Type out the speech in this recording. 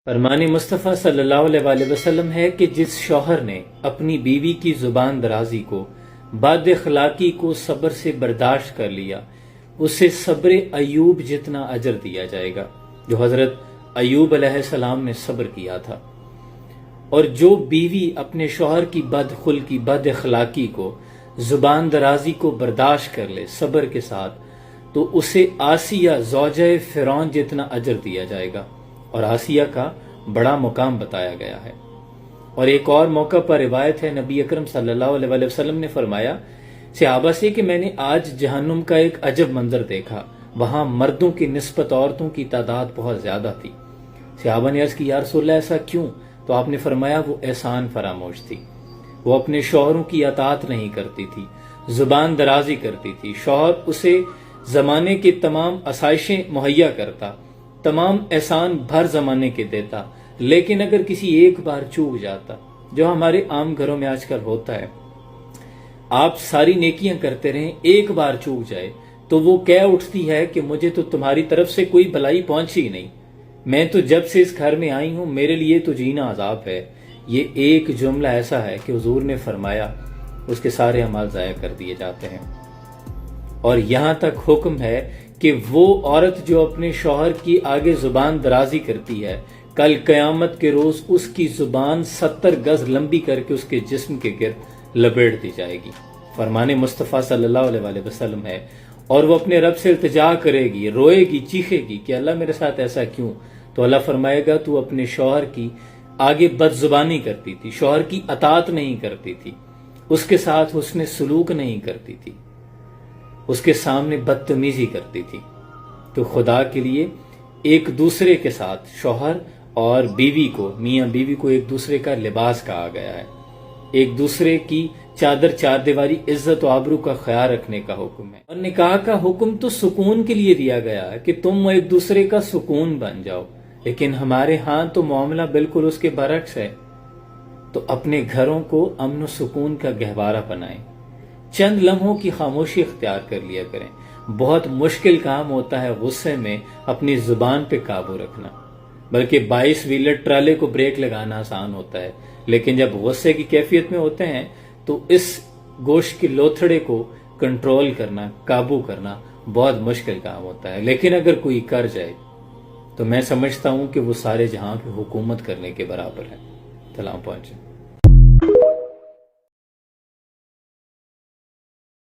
فرمان مصطفیٰ صلی اللہ علیہ وآلہ وسلم ہے کہ جس شوہر نے اپنی بیوی کی زبان درازی کو، بد اخلاقی کو صبر سے برداشت کر لیا، اسے صبر ایوب جتنا اجر دیا جائے گا جو حضرت ایوب علیہ السلام نے صبر کیا تھا۔ اور جو بیوی اپنے شوہر کی بد خلقی، بد اخلاقی کو، زبان درازی کو برداشت کر لے صبر کے ساتھ، تو اسے آسیہ زوجہ فرعون جتنا اجر دیا جائے گا، اور آسیہ کا بڑا مقام بتایا گیا ہے۔ اور ایک اور موقع پر روایت ہے، نبی اکرم صلی اللہ علیہ وآلہ وسلم نے فرمایا صحابہ سے کہ میں نے آج جہنم کا ایک عجب منظر دیکھا، وہاں مردوں کی نسبت عورتوں کی تعداد بہت زیادہ تھی۔ صحابہ نے عرض کی یا رسول اللہ ایسا کیوں؟ تو آپ نے فرمایا وہ احسان فراموش تھی، وہ اپنے شوہروں کی اطاعت نہیں کرتی تھی، زبان درازی کرتی تھی۔ شوہر اسے زمانے کی تمام آسائشیں مہیا کرتا، تمام احسان بھر زمانے کے دیتا، لیکن اگر کسی ایک بار چوک جاتا، جو ہمارے عام گھروں میں آج کل ہوتا ہے، آپ ساری نیکیاں کرتے رہیں، ایک بار چوک جائے تو وہ کہہ اٹھتی ہے کہ مجھے تو تمہاری طرف سے کوئی بھلائی پہنچی نہیں، میں تو جب سے اس گھر میں آئی ہوں میرے لیے تو جینا عذاب ہے۔ یہ ایک جملہ ایسا ہے کہ حضور نے فرمایا اس کے سارے اعمال ضائع کر دیے جاتے ہیں۔ اور یہاں تک حکم ہے کہ وہ عورت جو اپنے شوہر کی آگے زبان درازی کرتی ہے، کل قیامت کے روز اس کی زبان 70 گز لمبی کر کے اس کے جسم کے گرد لپیٹ دی جائے گی۔ فرمان مصطفیٰ صلی اللہ علیہ وآلہ وسلم ہے، اور وہ اپنے رب سے التجا کرے گی، روئے گی، چیخے گی کہ اللہ میرے ساتھ ایسا کیوں؟ تو اللہ فرمائے گا تو اپنے شوہر کی آگے بد زبانی کرتی تھی، شوہر کی اطاعت نہیں کرتی تھی، اس کے ساتھ حسن سلوک نہیں کرتی تھی، اس کے سامنے بدتمیزی کرتی تھی۔ تو خدا کے لیے ایک دوسرے کے ساتھ شوہر اور بیوی کو، میاں بیوی کو ایک دوسرے کا لباس کہا گیا ہے، ایک دوسرے کی چادر چار دیواری، عزت و آبرو کا خیال رکھنے کا حکم ہے۔ اور نکاح کا حکم تو سکون کے لیے دیا گیا ہے کہ تم ایک دوسرے کا سکون بن جاؤ، لیکن ہمارے ہاں تو معاملہ بالکل اس کے برعکس ہے۔ تو اپنے گھروں کو امن و سکون کا گہوارہ بنائیں، چند لمحوں کی خاموشی اختیار کر لیا کریں۔ بہت مشکل کام ہوتا ہے غصے میں اپنی زبان پہ قابو رکھنا، بلکہ 22 ویلر ٹرالے کو بریک لگانا آسان ہوتا ہے، لیکن جب غصے کی کیفیت میں ہوتے ہیں تو اس گوشت کے لوتھڑے کو کنٹرول کرنا، قابو کرنا بہت مشکل کام ہوتا ہے۔ لیکن اگر کوئی کر جائے تو میں سمجھتا ہوں کہ وہ سارے جہاں پہ حکومت کرنے کے برابر ہے۔ سلام پہنچے۔